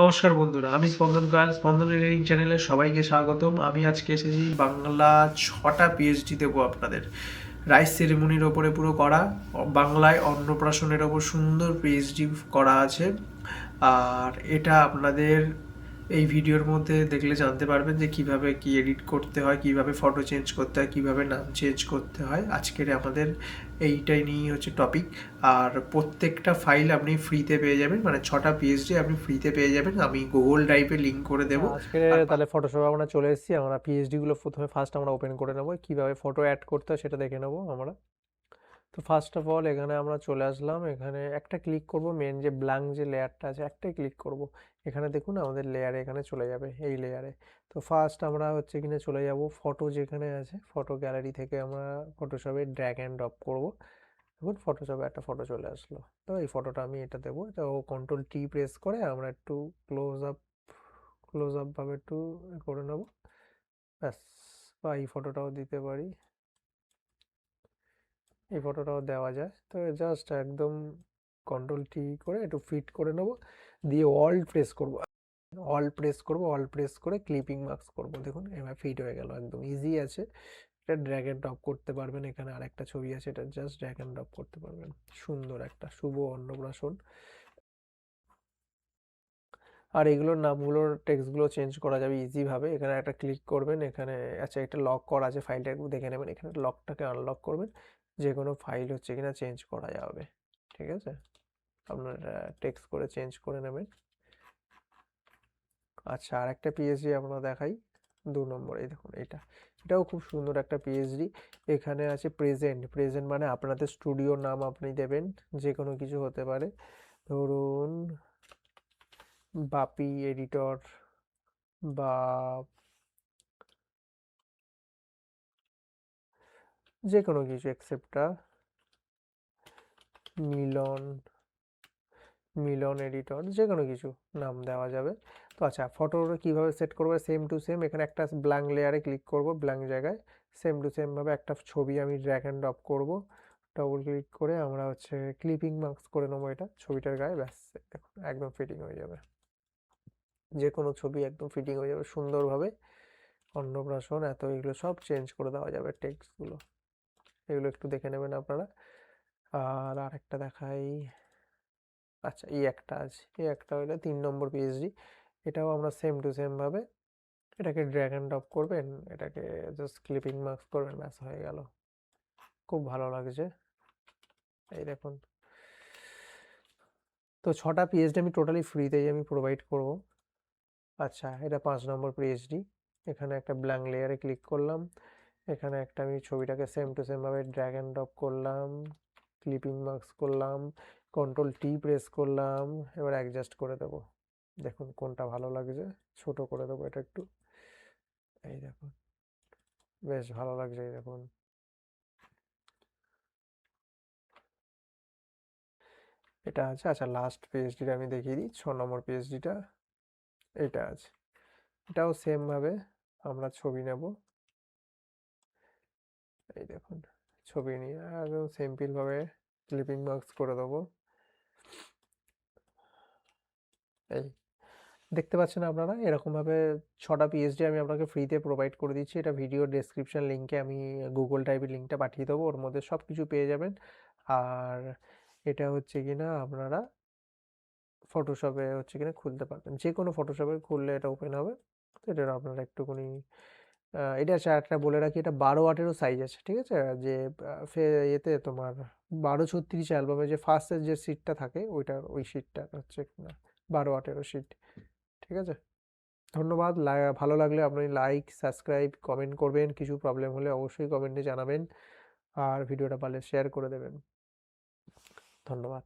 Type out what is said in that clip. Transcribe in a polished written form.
নমস্কার বন্ধুরা, আমি স্পন্দন গান স্পন্দন রিডিং চ্যানেলে সবাইকে স্বাগতম। আমি আজকে এসেছি বাংলা 6টা পিএইচডি দেবো আপনাদের। রাইস সেরেমনির ওপরে পুরো করা, বাংলায় অন্নপ্রাশনের ওপর সুন্দর পিএইচডি করা আছে। আর এটা আপনাদের এই ভিডিওর মধ্যে দেখলে জানতে পারবেন যে কিভাবে কি এডিট করতে হয়, কিভাবে ফটো চেঞ্জ করতে হয়, কিভাবে নাম চেঞ্জ করতে হয়। আজকের আমাদের এইটাই নিয়ে হচ্ছে টপিক। আর প্রত্যেকটা ফাইল আপনি ফ্রিতে পেয়ে যাবেন, মানে 6টা পিএইচডি আপনি ফ্রিতে পেয়ে যাবেন। আমি গুগল ড্রাইভে লিঙ্ক করে দেবো। আজকে আর তাহলে ফটোশপে আমরা চলে এসেছি। আমরা পিএইচডি গুলো প্রথমে ফার্স্ট আমরা ওপেন করে নেব, কিভাবে ফটো অ্যাড করতে হয় সেটা দেখে নেব আমরা। তো ফার্স্ট অফ অল এখানে আমরা চলে আসলাম, এখানে একটা ক্লিক করব, মেন যে ব্ল্যাঙ্ক যে লেয়ারটা আছে একটাই ক্লিক করব। এখানে দেখুন আমাদের লেয়ারে এখানে চলে যাবে, এই লেয়ারে। তো ফার্স্ট আমরা হচ্ছে কিনা চলে যাব ফটো যেখানে আছে, ফটো গ্যালারি থেকে আমরা ফটোশপে ড্র্যাগ অ্যান্ড ড্রপ করব। দেখুন ফটোশপে একটা ফটো চলে আসলো। তো এই ফটোটা আমি এটা দেবো, তো কন্ট্রোল টি প্রেস করে আমরা একটু ক্লোজ আপ ভাবে একটু করে নেব, ব্যাস। বা এই ফটোটাও দিতে পারি, এই ফটোটাও দেওয়া যায়। তো জাস্ট একদম কন্ট্রোল টি করে একটু ফিট করে নেব, দিয়ে অল্ট প্রেস করব, অল প্রেস করে ক্লিপিং মার্কস করব। দেখুন এবার ফিট হয়ে গেল, একদম ইজি আছে। এটা ড্র্যাগ অ্যান্ড ড্রপ করতে পারবেন, এখানে আরেকটা ছবি আছে, এটা জাস্ট ড্র্যাগ অ্যান্ড ড্রপ করতে পারবেন। সুন্দর একটা শুভ অন্নপ্রাশন। আর এগুলোর নামগুলোর টেক্সটগুলো চেঞ্জ করা যাবে ইজিভাবে। এখানে একটা ক্লিক করবেন, এখানে আচ্ছা এটা লক করা আছে, ফাইলটা একটু দেখে নেবেন, এখানে লকটাকে আনলক করবেন, যে কোনো ফাইল হচ্ছে কিনা চেঞ্জ করা যাবে। ঠিক আছে, আপনার টেক্সট করে চেঞ্জ করে নেবেন। আচ্ছা আর একটা পিএইচডি আমরা দেখাই, 2 নম্বর, এই দেখুন এটা, এটাও খুব সুন্দর একটা পিএইচডি। এখানে আছে প্রেজেন্ট মানে আপনাদের স্টুডিওর নাম আপনি দেবেন, যে কোনো কিছু হতে পারে। ধরুন বাপি এডিটর, বা যে কোনো কিছু এক্সেপ্টটা মিলন, এডিটর, যে কোনো কিছু নাম দেওয়া যাবে। তো আচ্ছা ফটোটা কীভাবে সেট করবো, সেম টু সেম এখানে একটা ব্ল্যাঙ্ক লেয়ারে ক্লিক করব, ব্ল্যাঙ্ক জায়গায় সেম টু সেম ভাবে একটা ছবি আমি ড্র্যাগ অ্যান্ড ড্রপ করব, ডবল ক্লিক করে আমরা হচ্ছে ক্লিপিং মার্কস করে নেবো এটা ছবিটার গায়ে, ব্যাস। দেখুন একদম ফিটিং হয়ে যাবে, যে কোনো ছবি একদম ফিটিং হয়ে যাবে সুন্দরভাবে। অন্নপ্রাশন এত এগুলো সব চেঞ্জ করে দেওয়া যাবে টেক্সটগুলো, এগুলো একটু দেখে নেবেন আপনারা। আর আরেকটা দেখাই, আচ্ছা এই একটা আছে, এই একটা হলো 3 নম্বর পিএইচডি। এটাও আমরা সেম টু সেম ভাবে এটাকে ড্র্যাগ অ্যান্ড ড্রপ করবেন, এটাকে জাস্ট ক্লিপিং মার্কস করবেন, ব্যাস হয়ে গেল। খুব ভালো লাগছে, এই দেখুন। তো 6টা পিএইচডি আমি টোটালি ফ্রিতেই আমি প্রোভাইড করব। আচ্ছা এটা 5 নম্বর পিএইচডি। এখানে একটা ব্ল্যাঙ্ক লেয়ারে ক্লিক করলাম, এখানে একটা আমি ছবিটাকে সেম টু সেম ভাবে ড্র্যাগ অ্যান্ড ড্রপ করলাম, ক্লিপিং মার্কস করলাম, কন্ট্রোল টি প্রেস করলাম, এবার অ্যাডজাস্ট করে দেবো। দেখুন কোনটা ভালো লাগছে, ছোট করে দেবো এটা একটু, এই দেখুন বেশ ভালো লাগছে, এই দেখুন। এটা আছে। আচ্ছা লাস্ট পিএইচডিটা আমি দেখিয়ে দিই, 6 নম্বর পিএইচডিটা, এটা আছে। এটাও সেম ভাবে আমরা ছবি নেব, এই দেখুন ছবি নিয়ে একদম সিম্পল ভাবে ক্লিপিং মার্কস করে দেবো, এই দেখতে পাচ্ছেন আপনারা। এরকমভাবে 6টা পিএইচডি আমি আপনাকে ফ্রিতে প্রোভাইড করে দিচ্ছি। এটা ভিডিও ডেসক্রিপশন লিঙ্কে আমি গুগল ড্রাইভের লিঙ্কটা পাঠিয়ে দেবো, ওর মধ্যে সব কিছু পেয়ে যাবেন। আর এটা হচ্ছে কিনা আপনারা ফটোশপে হচ্ছে কিনা খুলতে পারবেন, যে কোনো ফটোশপে খুললে এটা ওপেন হবে। তো এটা আপনারা একটুখানি এটা হচ্ছে একটা বলে রাখি, এটা 12/8 সাইজ আছে, ঠিক আছে। যে এতে তোমার 12/36 অ্যালবামে যে ফার্স্টের যে সিটটা থাকে ওইটার, ওই সিটটা হচ্ছে কিনা 12/8 সিট, ঠিক আছে। ধন্যবাদ। ভালো লাগলে আপনি লাইক সাবস্ক্রাইব কমেন্ট করবেন, কিছু প্রবলেম হলে অবশ্যই কমেন্টে জানাবেন, আর ভিডিওটা পারলে শেয়ার করে দেবেন। ধন্যবাদ।